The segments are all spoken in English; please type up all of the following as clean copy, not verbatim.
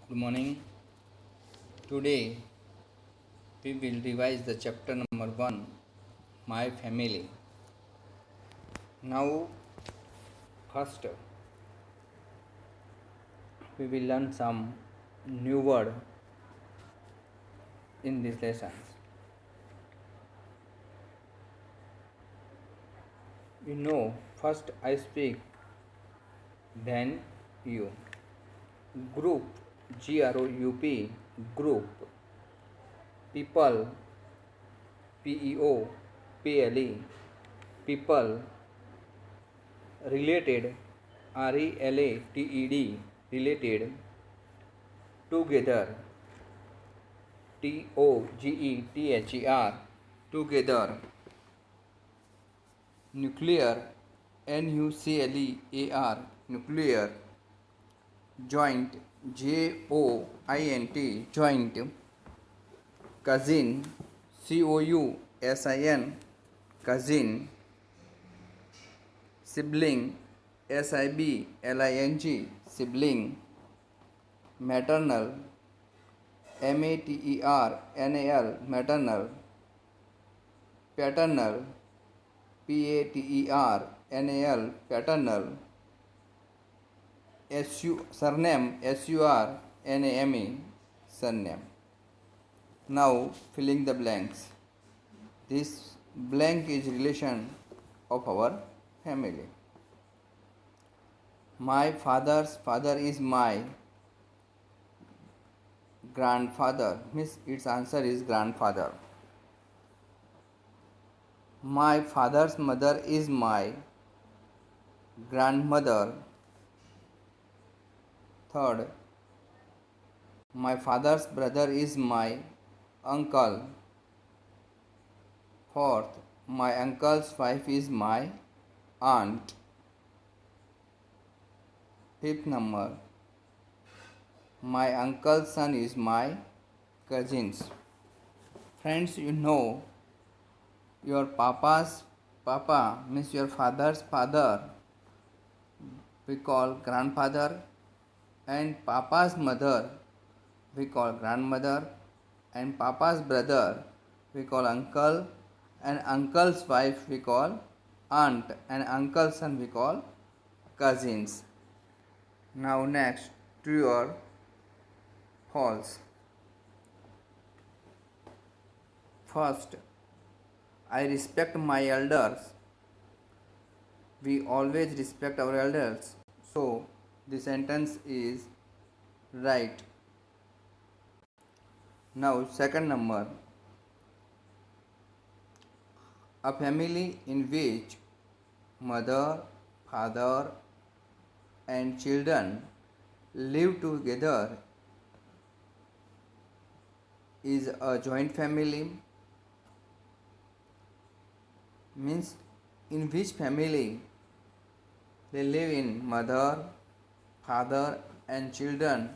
Good morning. Today we will revise the chapter number 1, My Family. Now, first we will learn some new word in these lessons. First I speak, then you. Group, GROUP, group. People, PEOPLE, people. Related, RELATED, related. Together, TOGETHER, together. Nuclear, NUCLEAR, nuclear. Joint, JOINT, joint. Cousin, COUSIN, cousin. Sibling, SIBLING, sibling. Maternal, MATERNAL, maternal. Paternal, PATERNAL, paternal. Surname, SURNAME, surname. Now filling the blanks. This blank is relation of our family. My father's father is my grandfather, means its answer is grandfather. My father's mother is my grandmother. Third, my father's brother is my uncle. Fourth, my uncle's wife is my aunt. Fifth number, my uncle's son is my cousins. Friends, your papa's papa means your father's father, we call grandfather, and papa's mother we call grandmother, and papa's brother we call uncle, and uncle's wife we call aunt, and uncle's son we call cousins. Now next, true or false. First, I respect my elders. We always respect our elders. So, the sentence is right. Now, second number. A family in which mother, father, and children live together is a joint family. Means in which family they live in mother, father, and children,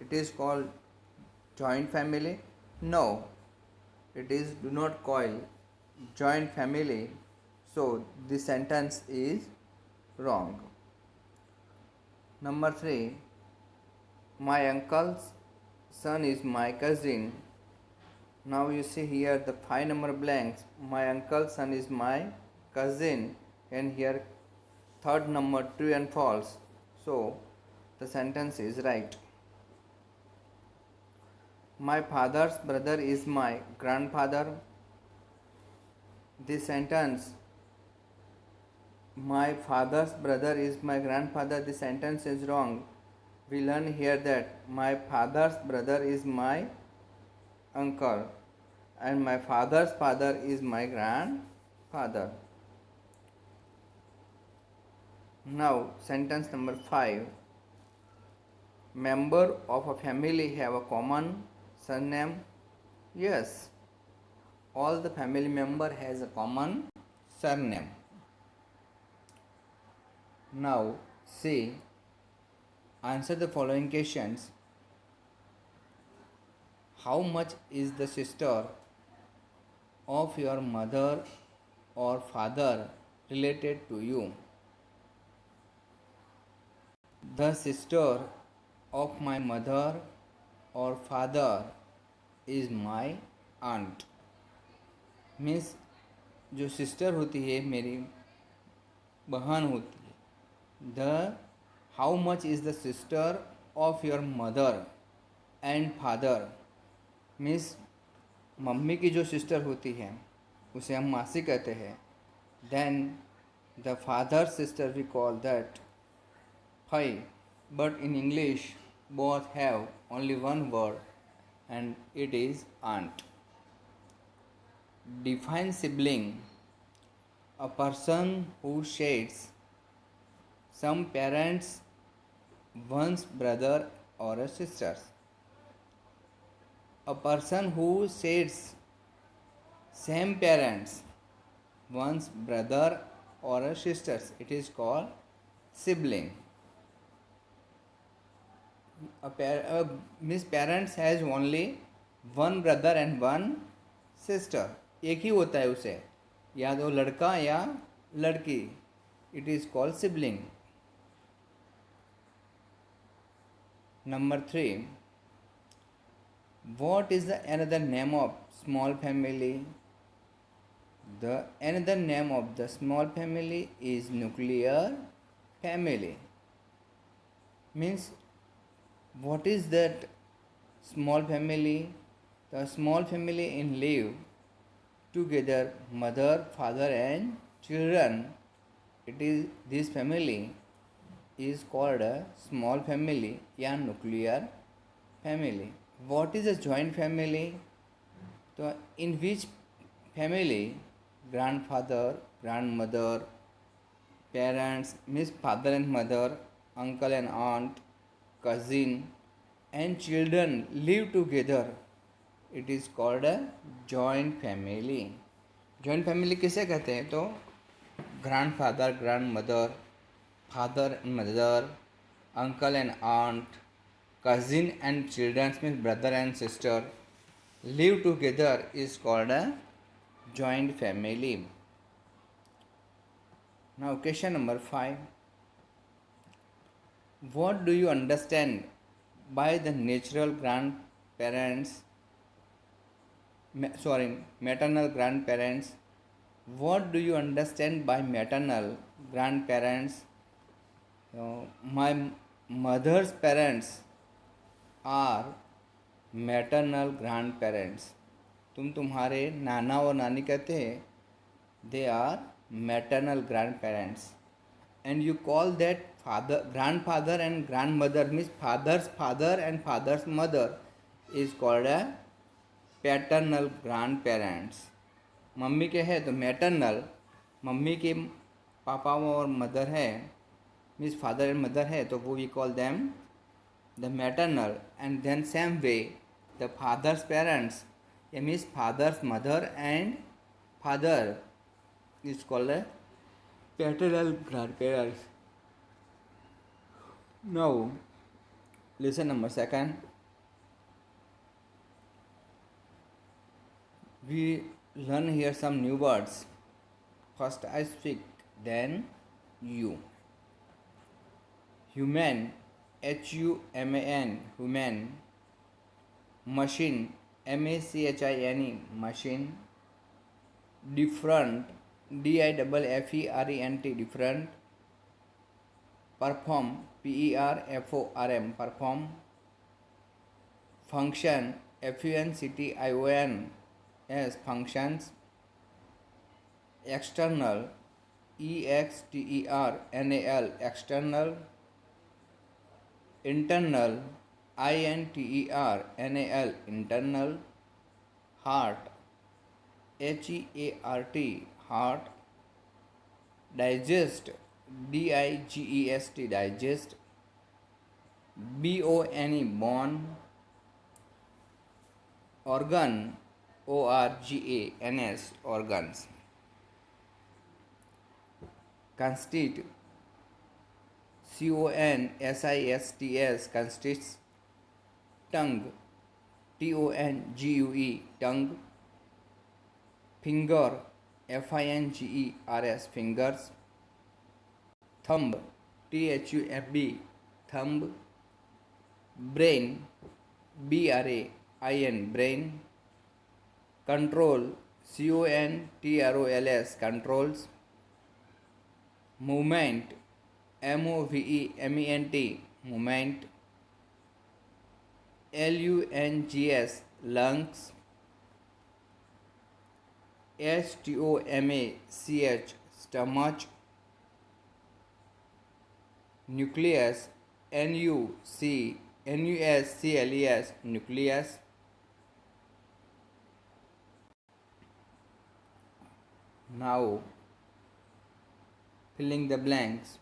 it is called joint family. No, it is do not call joint family. So this sentence is wrong. Number 3, my uncle's son is my cousin. Now you see here the 5 number blanks. My uncle's son is my cousin, and here third number true and false. So the sentence is right. My father's brother is my grandfather. This sentence, my father's brother is my grandfather, this sentence is wrong. We learn here that my father's brother is my uncle, and my father's father is my grandfather. Now sentence number 5. Member of a family have a common surname. Yes, all the family member has a common surname. Now see, answer the following questions. How much is the sister of your mother or father related to you? The sister of my mother और father is my aunt. Means जो sister होती है मेरी बहन होती है। The how much is the sister of your mother and father. Means mummy की जो सिस्टर होती है उसे हम मासी कहते हैं। Then the father sister we call that फाई, but in English both have only one word and it is aunt. Define sibling: a person who shares some parents, one's brother or a sister. A person who shares same parents, one's brother or a sister, it is called sibling. Means parents has only one brother and one sister. एक ही होता है उसे, या तो लड़का या लड़की. It is called sibling. Number 3. What is the another name of small family? The another name of the small family is nuclear family. Means what is that small family? The small family in live together mother, father and children. It is this family is called a small family या nuclear family. What is a joint family? So in which family grandfather, grandmother, parents means father and mother, uncle and aunt, cousin and children live together. It is called a joint family. Joint family किसे कहते हैं? तो grandfather, grandmother, father and mother, uncle and aunt, cousin and children means brother and sister live together is called a joint family. Now question number 5. What do you understand by the natural grandparents, maternal grandparents? What do you understand by maternal grandparents? My mother's parents are maternal grandparents. तुम तुम्हारे नाना और नानी कहते हैं, they are maternal grandparents. And you call that father, grandfather and grandmother means father's father and father's mother is called a paternal grandparents. Mummy के है तो maternal, mummy के पापा और मदर है मीन्स फादर एंड मदर है तो वो we call them the maternal. And then same way the fathers parents ये means fathers mother and father is called paternal grandparents. Now lesson number 2. We learn here some new words. First I speak, then you. Human, human, human. Machine, machine, machine. Different, different, different. Perform, perform, perform. Function, functions, as functions. External, external, external. Internal, internal, internal. Heart, heart, heart. Digest, digest, digest. bone, bone. Organ, organs, organs. Constitute, consists, consists. Tongue, tongue, tongue. Finger, fingers, fingers. Thumb, thumb, thumb. Brain, BRAIN, brain. Control, CONTROLS, controls. Movement, MOVEMENT, movement. LUNGS, lungs. STOMACH, stomach. Nucleus, NUSCLES, nucleus. Now filling the blanks.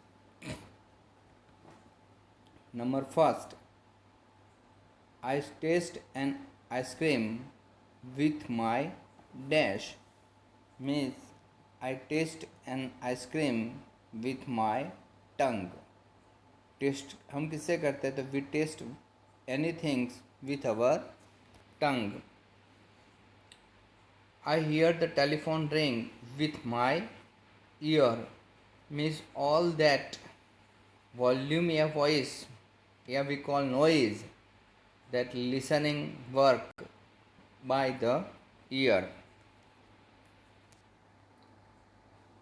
Number first, I taste an ice cream with my dash, means I taste an ice cream with my tongue. Taste हम किससे करते हैं? तो we test any things with our tongue. I hear the telephone ring with my ear, means all that volume या voice या we call noise that listening work by the ear,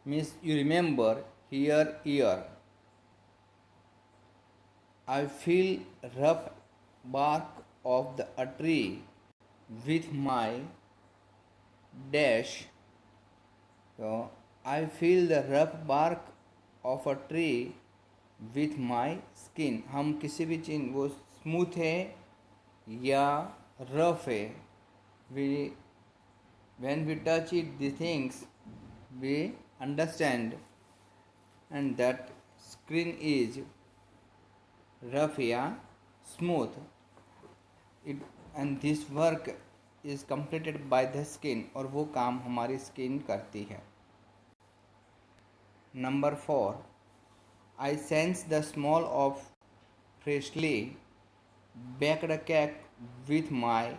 means you remember hear ear. I feel rough bark of a tree with my dash. So I feel the rough bark of a tree with my skin. हम किसी भी चीज़ वो smooth है या rough है, we when we touch it the things we understand and that skin is rough या smooth it, and this work is completed by the skin, और वो काम हमारी स्किन करती है. Number 4, I sense the smell of freshly baked cake with my.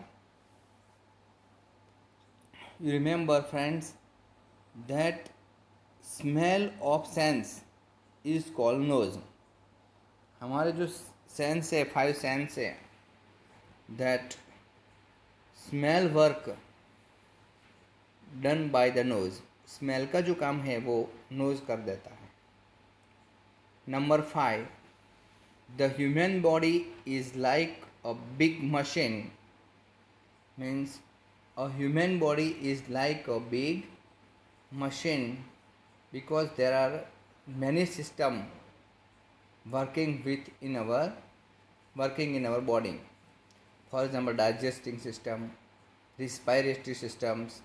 You remember friends that smell of sense is called nose. हमारे जो sense है 5 sense है that smell work done by the nose. Smell का जो काम है वो knows कर देता है. Number 5, the human body is like a big machine, means a human body is like a big machine because there are many systems working in our body. For example, digesting system, respiratory systems,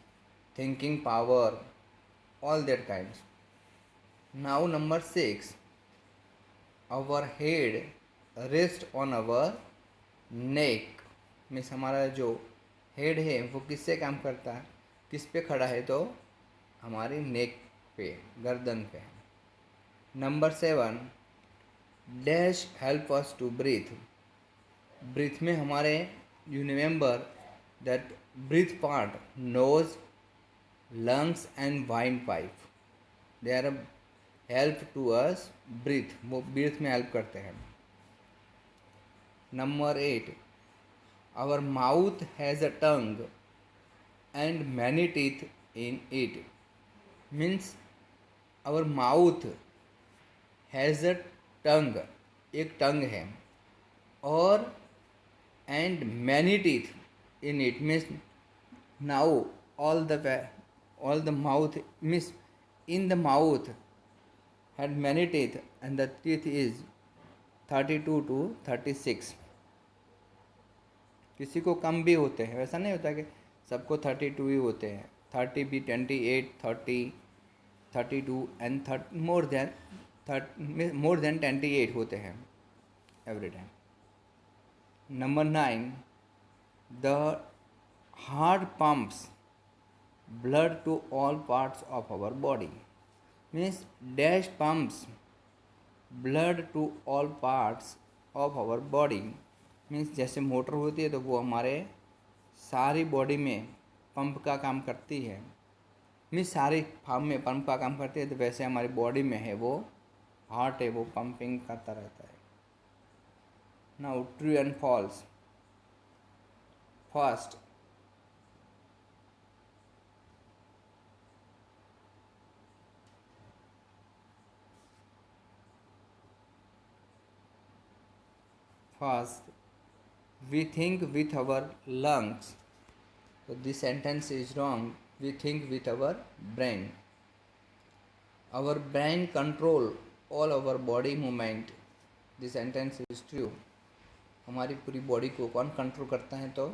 thinking power, all that kinds. Now number 6, our head rests on our neck, means हमारा जो head है वो किससे काम करता है, किस पे खड़ा है? तो हमारी नेक पे, गर्दन पे. Number 7, dash help us to breathe. Breathe में हमारे you remember that breathe part nose, lungs and windpipe, they are help to us breathe, वो ब्रीथ में हेल्प करते हैं. Number 8, our mouth has a tongue and many teeth in it, means our mouth has a tongue, एक tongue है, और and many teeth in it, means now all the mouth, means in the mouth had many teeth and the teeth is 32 to 36. किसी को कम भी होते हैं, वैसा नहीं होता कि सबको 32 ही होते हैं. 30 भी, 28, 30, 32 एंड मोर देन 28 होते हैं every time. Number 9, the heart pumps blood to all parts of our body, means dash pumps blood to all parts of our body, means जैसे मोटर होती है तो वो हमारे सारी बॉडी में पंप का काम करती है, मीन्स सारी फार्म में पंप का काम करती है, तो वैसे हमारी बॉडी में है वो हार्ट है, वो पंपिंग करता रहता है. Now true and false. Fast. Fast. We think with our lungs. So this sentence is wrong. We think with our brain. Our brain control all our body movement. This sentence is true. हमारी पूरी body को कौन control करता है? तो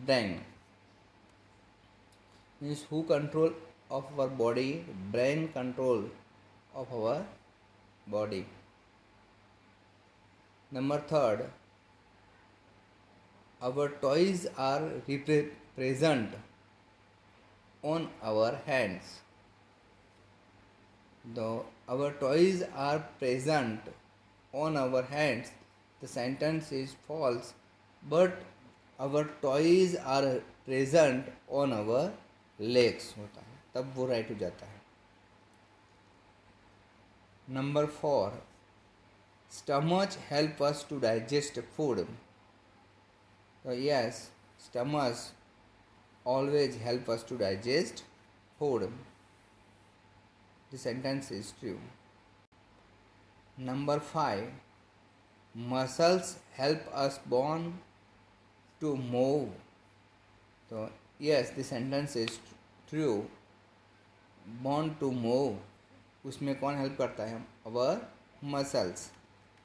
brain. Means who control of our body? Brain control of our body. Number third, our toys are present on our hands. Though our toys are present on our hands, the sentence is false, but our toys are present on our legs होता है, तब वो right हो जाता है. Number 4, stomach help us to digest food. So yes, stomach always help us to digest food. The sentence is true. Number 5, muscles help us bone to move. So yes, the sentence is true. Bone to move. उसमें कौन help करता है? Our muscles.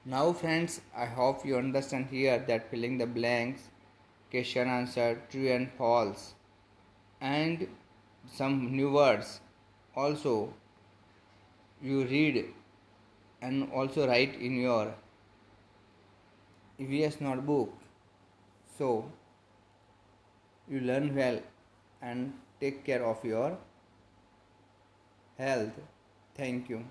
Now friends, I hope you understand here that filling the blanks, question answer, true and false, and some new words. Also, you read and also write in your EVS notebook. So, you learn well and take care of your health. Thank you.